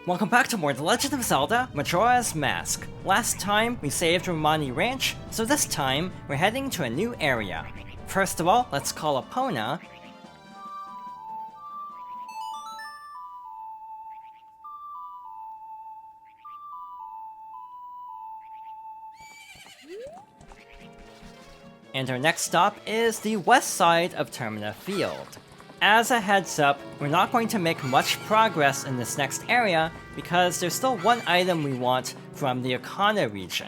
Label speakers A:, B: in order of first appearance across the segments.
A: Welcome back to more The Legend of Zelda, Majora's Mask. Last time, we saved Romani Ranch, so this time, we're heading to a new area. First of all, let's call Epona. And our next stop is the west side of Termina Field. As a heads up, we're not going to make much progress in this next area because there's still one item we want from the Okana region.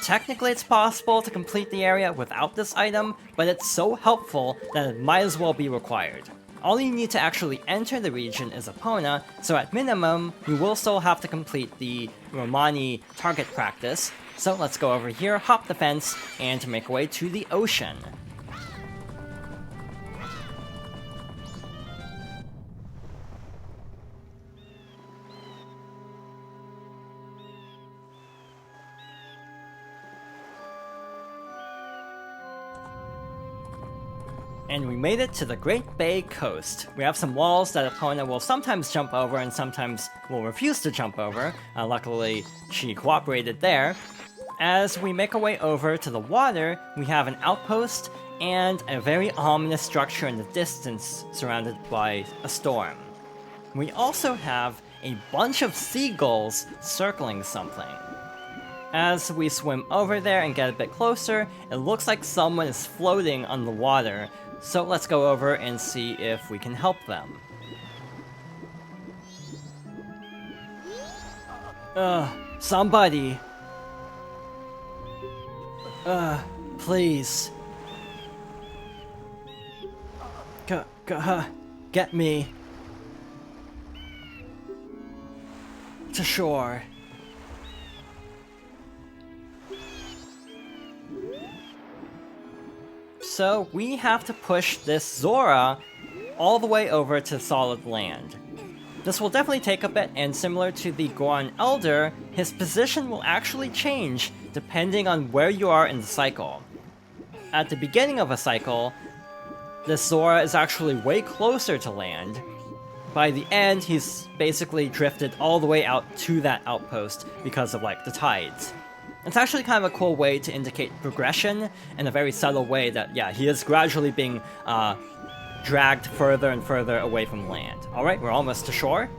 A: Technically it's possible to complete the area without this item, but it's so helpful that it might as well be required. All you need to actually enter the region is Epona, so at minimum, we will still have to complete the Romani target practice. So let's go over here, hop the fence, and make our way to the ocean. And we made it to the Great Bay Coast. We have some walls that Epona will sometimes jump over and sometimes will refuse to jump over. Luckily, she cooperated there. As we make our way over to the water, we have an outpost and a very ominous structure in the distance surrounded by a storm. We also have a bunch of seagulls circling something. As we swim over there and get a bit closer, it looks like someone is floating on the water. So let's go over and see if we can help them. Somebody. Please. Get me to shore. So we have to push this Zora all the way over to solid land. This will definitely take a bit, and similar to the Goron Elder, his position will actually change depending on where you are in the cycle. At the beginning of a cycle, this Zora is actually way closer to land. By the end, he's basically drifted all the way out to that outpost because of like the tides. It's actually kind of a cool way to indicate progression in a very subtle way that, yeah, he is gradually being dragged further and further away from land. Alright, we're almost to shore.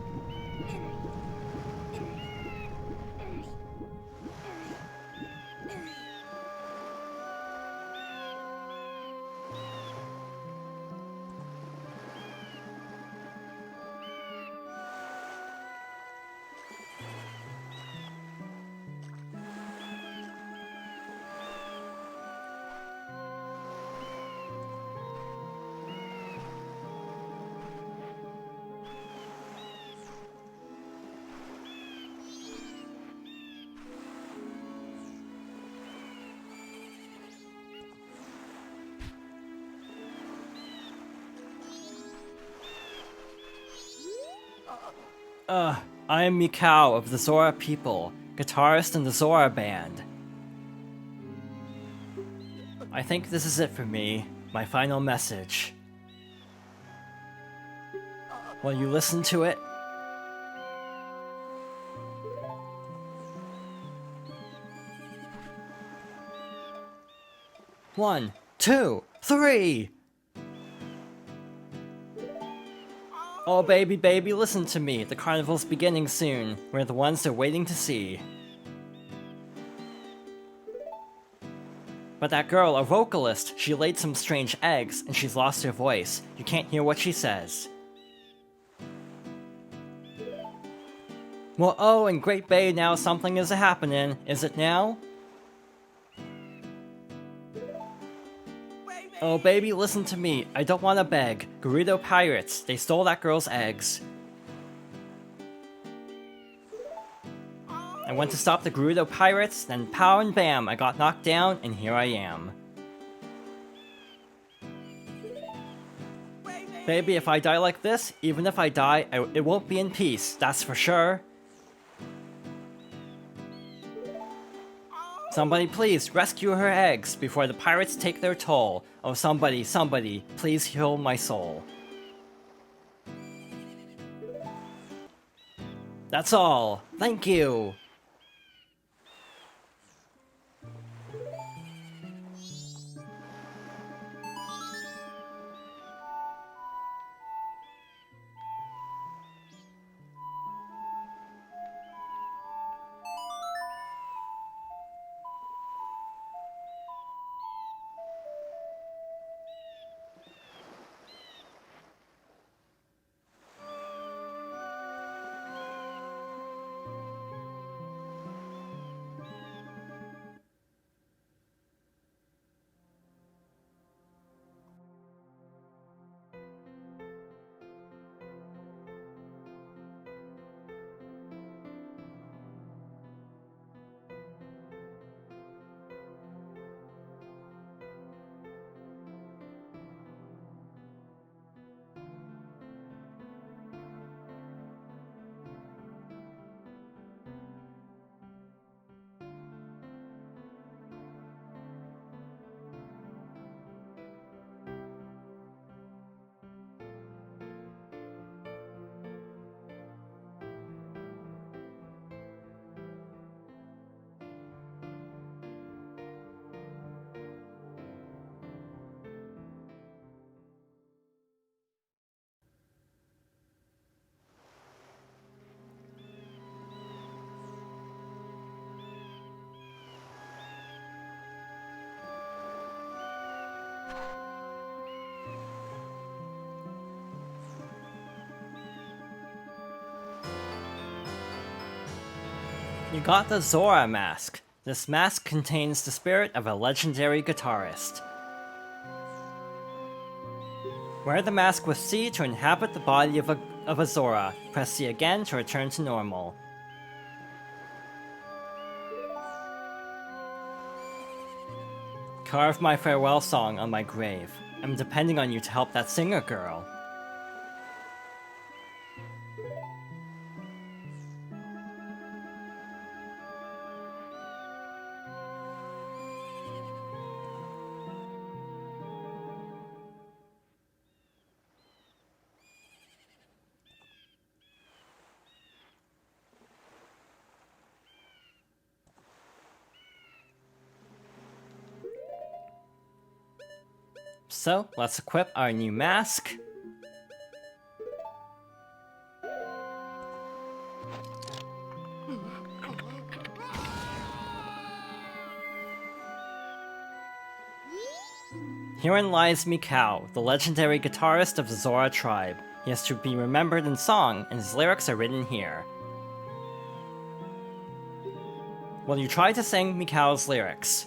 A: I am Mikau of the Zora people, guitarist in the Zora band. I think this is it for me, my final message. Will you listen to it? One, two, three! Oh baby, baby, listen to me. The carnival's beginning soon. We're the ones they're waiting to see. But that girl, a vocalist, she laid some strange eggs, and she's lost her voice. You can't hear what she says. Well, oh, in Great Bay now something is a-happening. Is it now? Oh baby, listen to me. I don't want to beg. Gerudo pirates, they stole that girl's eggs. I went to stop the Gerudo pirates, then pow and bam, I got knocked down, and here I am. Baby, if I die like this, even if I die, it won't be in peace, that's for sure. Somebody please rescue her eggs before the pirates take their toll. Oh somebody, please heal my soul. That's all. Thank you. You got the Zora mask. This mask contains the spirit of a legendary guitarist. Wear the mask with C to inhabit the body of a Zora. Press C again to return to normal. Carve my farewell song on my grave. I'm depending on you to help that singer girl. So, let's equip our new mask. Herein lies Mikau, the legendary guitarist of the Zora tribe. He is to be remembered in song, and his lyrics are written here. Will you try to sing Mikau's lyrics?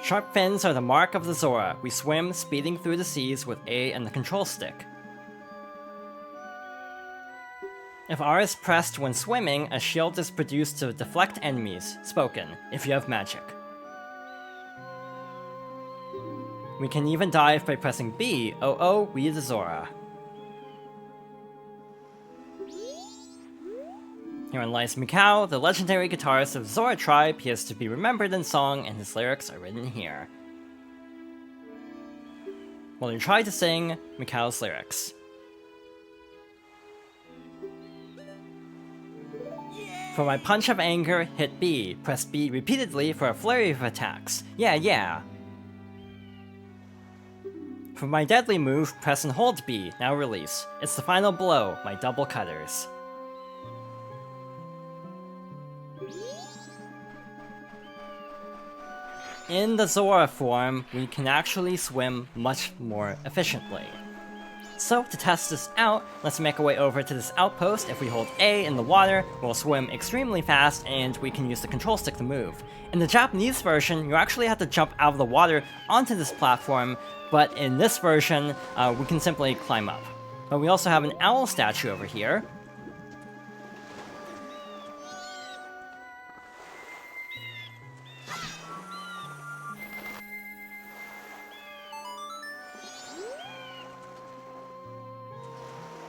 A: Sharp fins are the mark of the Zora. We swim, speeding through the seas with A and the control stick. If R is pressed when swimming, a shield is produced to deflect enemies. Spoken, if you have magic. We can even dive by pressing B. Oh, we the Zora. Herein lies Mikau, the legendary guitarist of Zora tribe. He is to be remembered in song, and his lyrics are written here. Will you try to sing Mikau's lyrics? For my punch of anger, hit B. Press B repeatedly for a flurry of attacks. Yeah. For my deadly move, press and hold B. Now release. It's the final blow, my double cutters. In the Zora form, we can actually swim much more efficiently. So, to test this out, let's make our way over to this outpost. If we hold A in the water, we'll swim extremely fast, and we can use the control stick to move. In the Japanese version, you actually have to jump out of the water onto this platform, but in this version, we can simply climb up. But we also have an owl statue over here.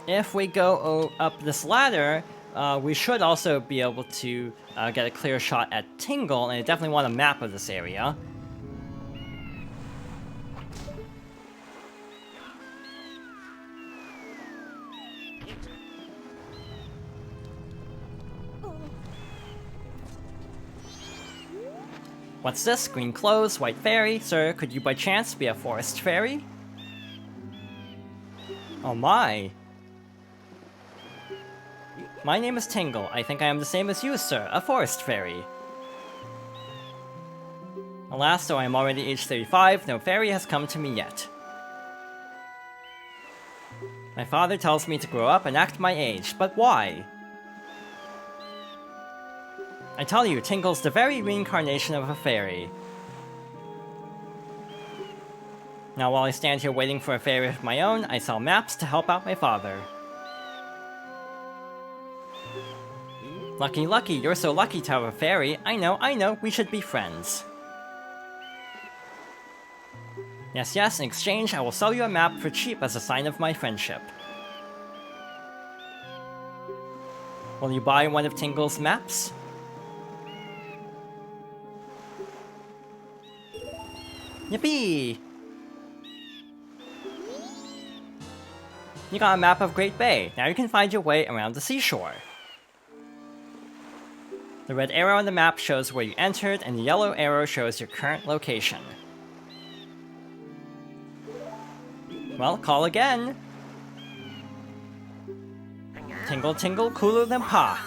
A: If we go up this ladder, we should also be able to get a clear shot at Tingle, and I definitely want a map of this area. What's this? Green clothes, white fairy? Sir, could you by chance be a forest fairy? Oh my. My name is Tingle. I think I am the same as you, sir, a forest fairy. Alas, though I am already age 35, no fairy has come to me yet. My father tells me to grow up and act my age, but why? I tell you, Tingle's the very reincarnation of a fairy. Now while I stand here waiting for a fairy of my own, I sell maps to help out my father. Lucky, lucky, you're so lucky to have a fairy. I know, we should be friends. Yes, yes, in exchange, I will sell you a map for cheap as a sign of my friendship. Will you buy one of Tingle's maps? Yippee! You got a map of Great Bay. Now you can find your way around the seashore. The red arrow on the map shows where you entered, and the yellow arrow shows your current location. Well, call again. Tingle, tingle, cooler than pa.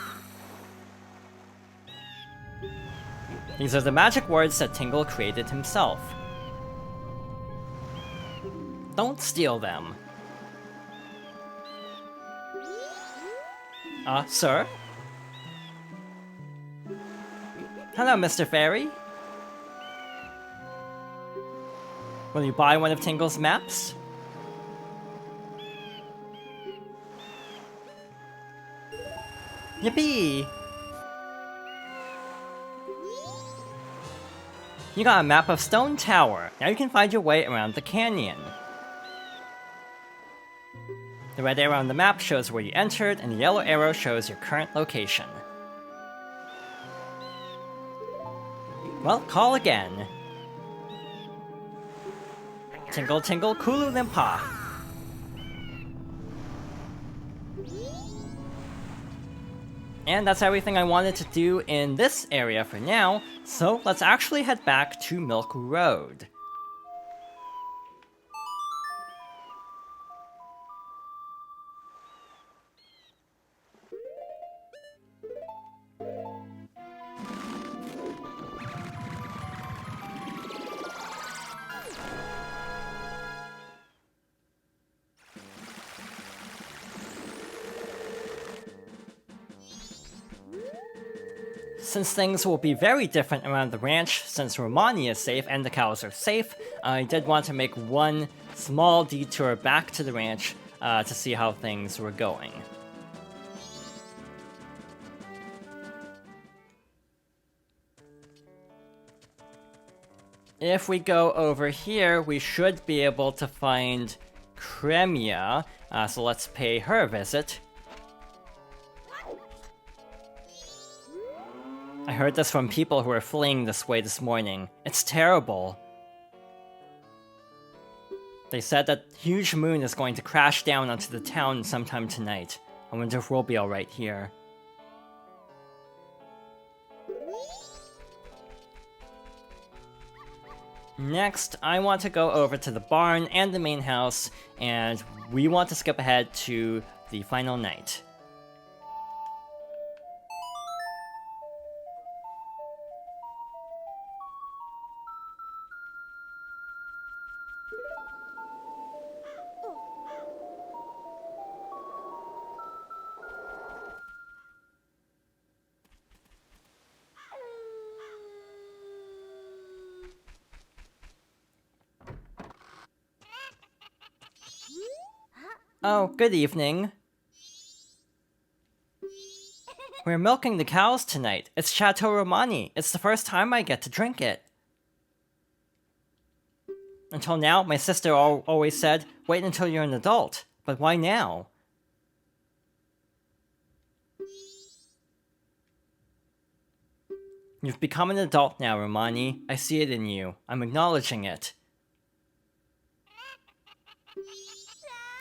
A: These are the magic words that Tingle created himself. Don't steal them. Sir? Hello, Mr. Fairy. Will you buy one of Tingle's maps? Yippee! You got a map of Stone Tower. Now you can find your way around the canyon. The red arrow on the map shows where you entered, and the yellow arrow shows your current location. Well, call again. Tingle, tingle, cooler than pa. And that's everything I wanted to do in this area for now, so let's actually head back to Milk Road. Since things will be very different around the ranch, since Romani is safe and the cows are safe, I did want to make one small detour back to the ranch to see how things were going. If we go over here, we should be able to find Cremia, so let's pay her a visit. I heard this from people who are fleeing this way this morning. It's terrible. They said that huge moon is going to crash down onto the town sometime tonight. I wonder if we'll be alright here. Next, I want to go over to the barn and the main house, and we want to skip ahead to the final night. Oh, good evening. We're milking the cows tonight. It's Chateau Romani. It's the first time I get to drink it. Until now, my sister always said, wait until you're an adult. But why now? You've become an adult now, Romani. I see it in you. I'm acknowledging it.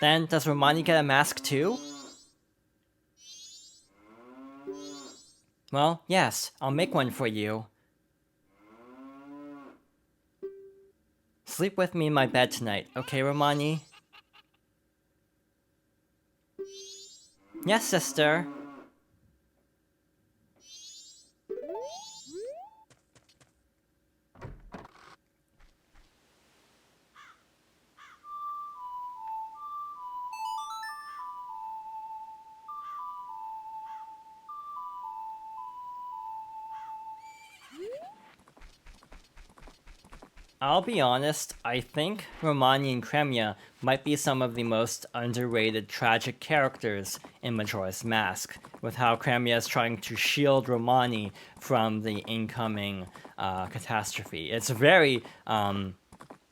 A: Then, does Romani get a mask too? Well, yes, I'll make one for you. Sleep with me in my bed tonight, okay, Romani? Yes, sister. I'll be honest, I think Romani and Kremia might be some of the most underrated tragic characters in Majora's Mask, with how Kremia is trying to shield Romani from the incoming catastrophe. It's very,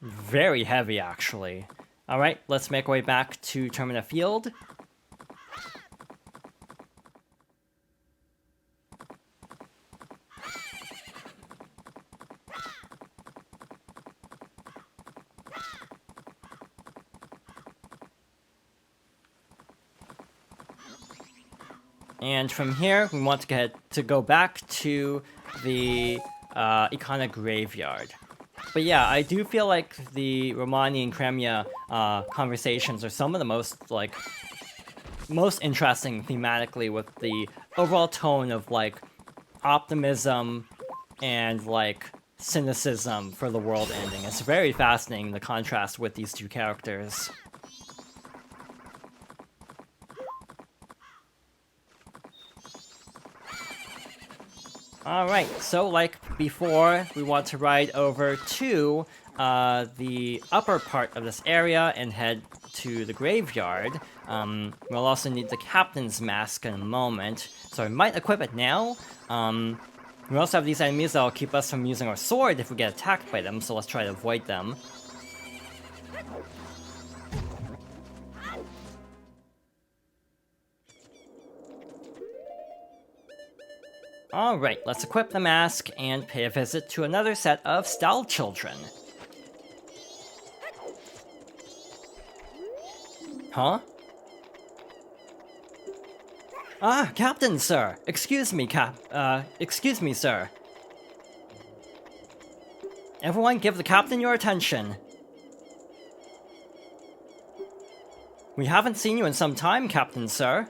A: very heavy, actually. Alright, let's make our way back to Termina Field. And from here, we want to go back to the Ikana graveyard. But yeah, I do feel like the Romani and Kremia conversations are some of the most interesting thematically, with the overall tone of like optimism and like cynicism for the world ending. It's very fascinating, the contrast with these two characters. Alright, so like before, we want to ride over to the upper part of this area and head to the graveyard. We'll also need the captain's mask in a moment, so I might equip it now. We also have these enemies that will keep us from using our sword if we get attacked by them, so let's try to avoid them. Alright, let's equip the mask and pay a visit to another set of Stall children. Huh? Ah, Captain, sir! Excuse me, sir. Everyone give the Captain your attention. We haven't seen you in some time, Captain, sir.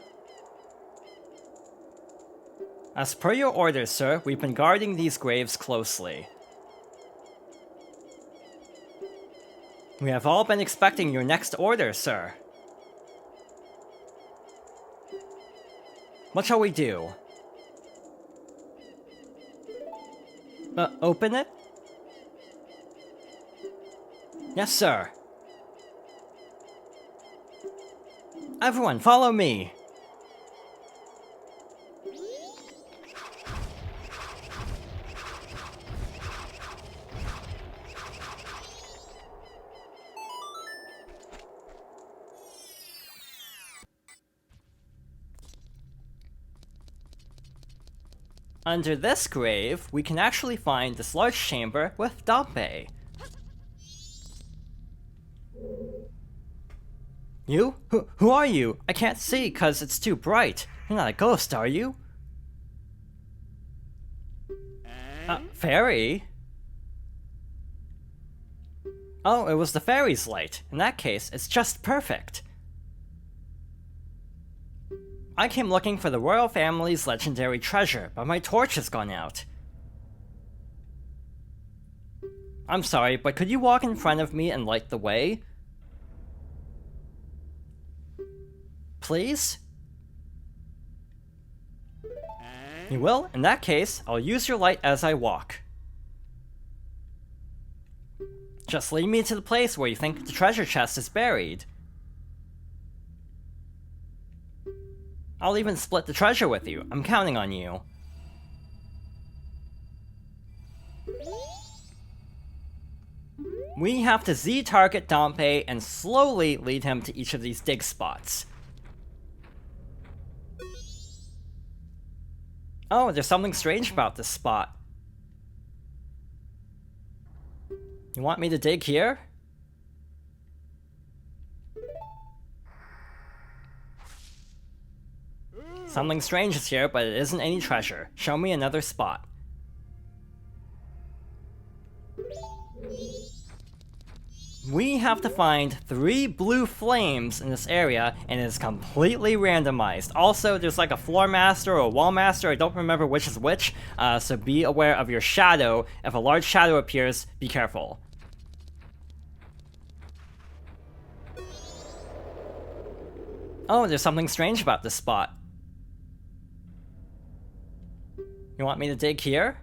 A: As per your orders, sir, we've been guarding these graves closely. We have all been expecting your next order, sir. What shall we do? Open it? Yes, sir. Everyone, follow me! Under this grave, we can actually find this large chamber with Dampe. You? Who are you? I can't see cause it's too bright. You're not a ghost, are you? Fairy? Oh, it was the fairy's light. In that case, it's just perfect. I came looking for the royal family's legendary treasure, but my torch has gone out. I'm sorry, but could you walk in front of me and light the way? Please? You will? In that case, I'll use your light as I walk. Just lead me to the place where you think the treasure chest is buried. I'll even split the treasure with you. I'm counting on you. We have to Z-target Dampe and slowly lead him to each of these dig spots. Oh, there's something strange about this spot. You want me to dig here? Something strange is here, but it isn't any treasure. Show me another spot. we have to find 3 blue flames in this area, and it's completely randomized. Also, there's like a floor master or a wall master, I don't remember which is which, so be aware of your shadow. If a large shadow appears, be careful. Oh, there's something strange about this spot. You want me to dig here?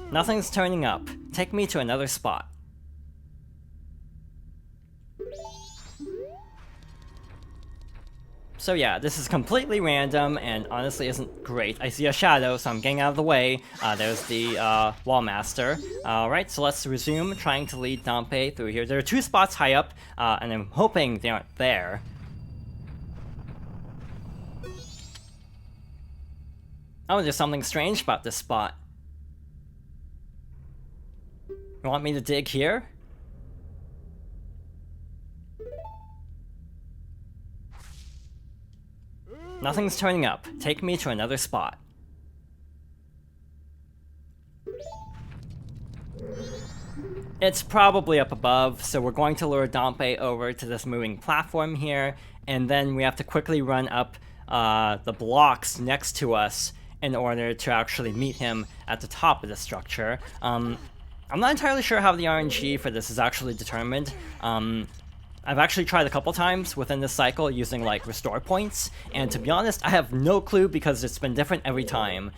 A: Nothing's turning up. Take me to another spot. So yeah, this is completely random and honestly isn't great. I see a shadow, so I'm getting out of the way. There's the wall master. Alright, so let's resume trying to lead Dampé through here. There are 2 spots high up, and I'm hoping they aren't there. Oh, there's something strange about this spot. You want me to dig here? Nothing's turning up. Take me to another spot. It's probably up above, so we're going to lure Dampé over to this moving platform here, and then we have to quickly run up the blocks next to us in order to actually meet him at the top of the structure. I'm not entirely sure how the RNG for this is actually determined. I've actually tried a couple times within this cycle using like restore points, and to be honest, I have no clue because it's been different every time.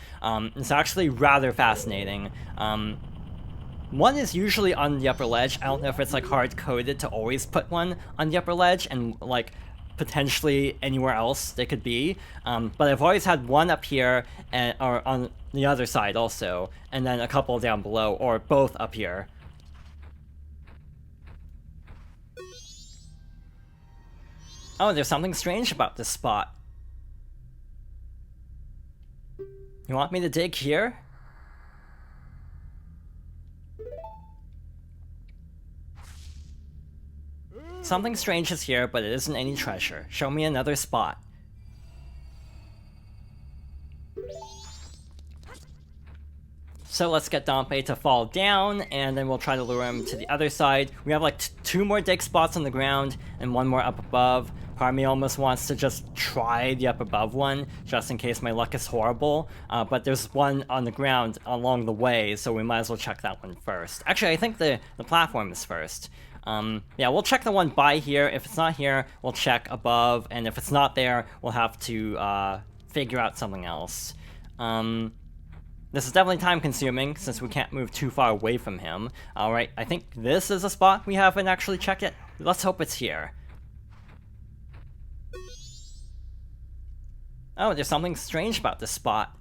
A: It's actually rather fascinating. One is usually on the upper ledge. I don't know if it's like hard-coded to always put one on the upper ledge and like potentially anywhere else they could be, but I've always had one up here and or on the other side also, and then a couple down below, or both up here. Oh, there's something strange about this spot. You want me to dig here? Something strange is here, but it isn't any treasure. Show me another spot. So let's get Dampé to fall down, and then we'll try to lure him to the other side. We have like 2 more dig spots on the ground, and 1 more up above. Part of me almost wants to just try the up above one, just in case my luck is horrible. But there's one on the ground along the way, so we might as well check that one first. Actually, I think the platform is first. Yeah, we'll check the one by here. If it's not here, we'll check above, and if it's not there, we'll have to figure out something else. This is definitely time-consuming, since we can't move too far away from him. Alright, I think this is a spot we haven't actually checked yet. Let's hope it's here. Oh, there's something strange about this spot.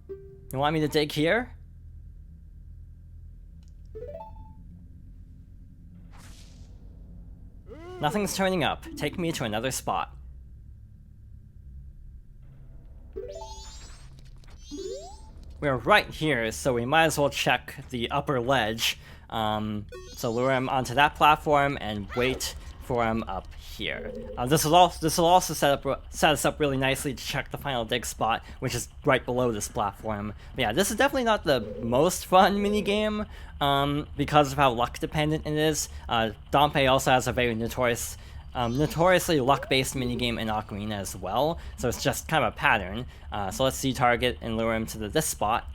A: You want me to dig here? Nothing's turning up. Take me to another spot. We're right here, so we might as well check the upper ledge. So lure him onto that platform and wait for him up here. This will also set us up really nicely to check the final dig spot, which is right below this platform. But yeah, this is definitely not the most fun minigame, because of how luck dependent it is. Dampé also has a very notoriously luck-based minigame in Ocarina as well, so it's just kind of a pattern. So let's see target and lure him to this spot.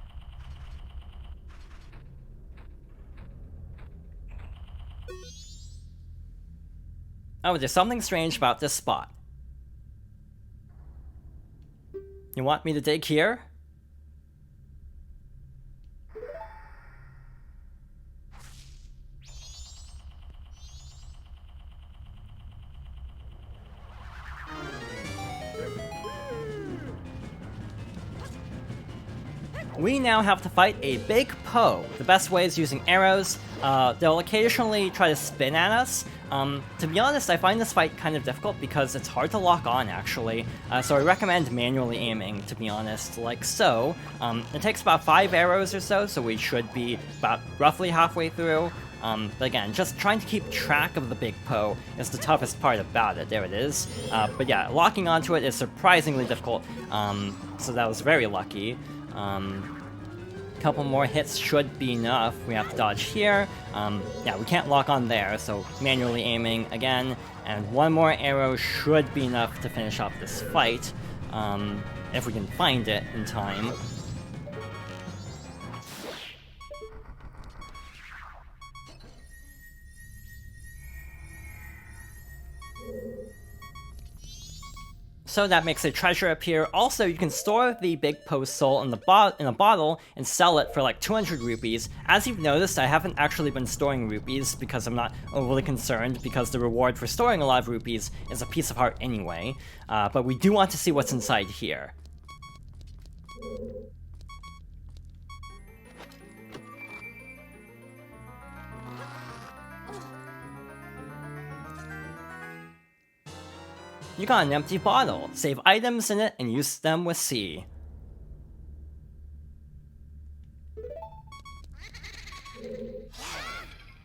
A: Oh, there's something strange about this spot. You want me to dig here? we now have to fight a big Poe. The best way is using arrows. They'll occasionally try to spin at us. To be honest, I find this fight kind of difficult because it's hard to lock on, actually. So I recommend manually aiming, to be honest, like so. It takes about 5 arrows or so we should be about roughly halfway through. But again, just trying to keep track of the big Poe is the toughest part about it. There it is. But yeah, locking onto it is surprisingly difficult. So that was very lucky. Couple more hits should be enough. We have to dodge here. Yeah, we can't lock on there, so manually aiming again. And one more arrow should be enough to finish off this fight, if we can find it in time. So that makes a treasure appear. Also, you can store the big Poe soul in a bottle and sell it for like 200 rupees. As you've noticed, I haven't actually been storing rupees because I'm not overly concerned, because the reward for storing a lot of rupees is a piece of heart anyway. But we do want to see what's inside here. You got an empty bottle. Save items in it and use them with C.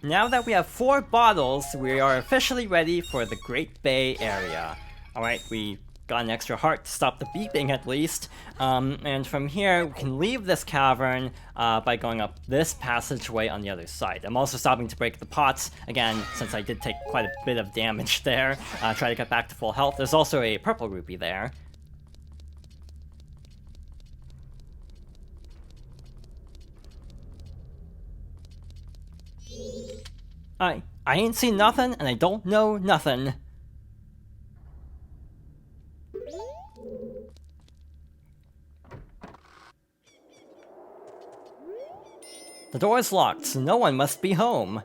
A: Now that we have 4 bottles, we are officially ready for the Great Bay area. Alright, we got an extra heart to stop the beeping at least. And from here, we can leave this cavern by going up this passageway on the other side. I'm also stopping to break the pots, again, since I did take quite a bit of damage there. Try to get back to full health. There's also a purple rupee there. I ain't seen nothing, and I don't know nothing. The door is locked, so no one must be home.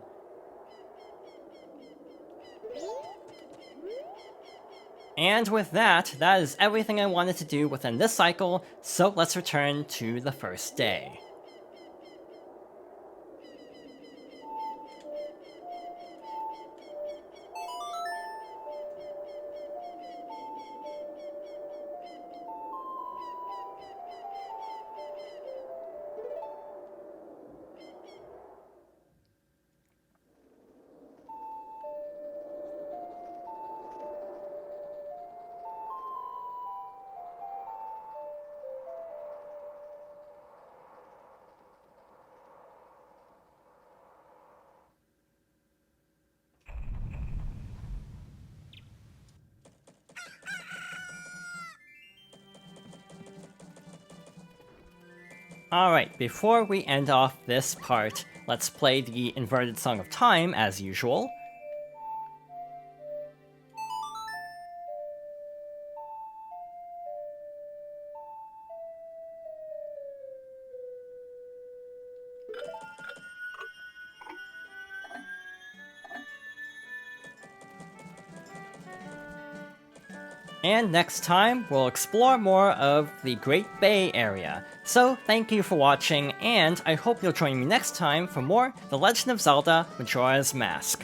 A: And with that, that is everything I wanted to do within this cycle, so let's return to the first day. Alright, before we end off this part, let's play the inverted Song of Time as usual. And next time, we'll explore more of the Great Bay area. So, thank you for watching, and I hope you'll join me next time for more The Legend of Zelda: Majora's Mask.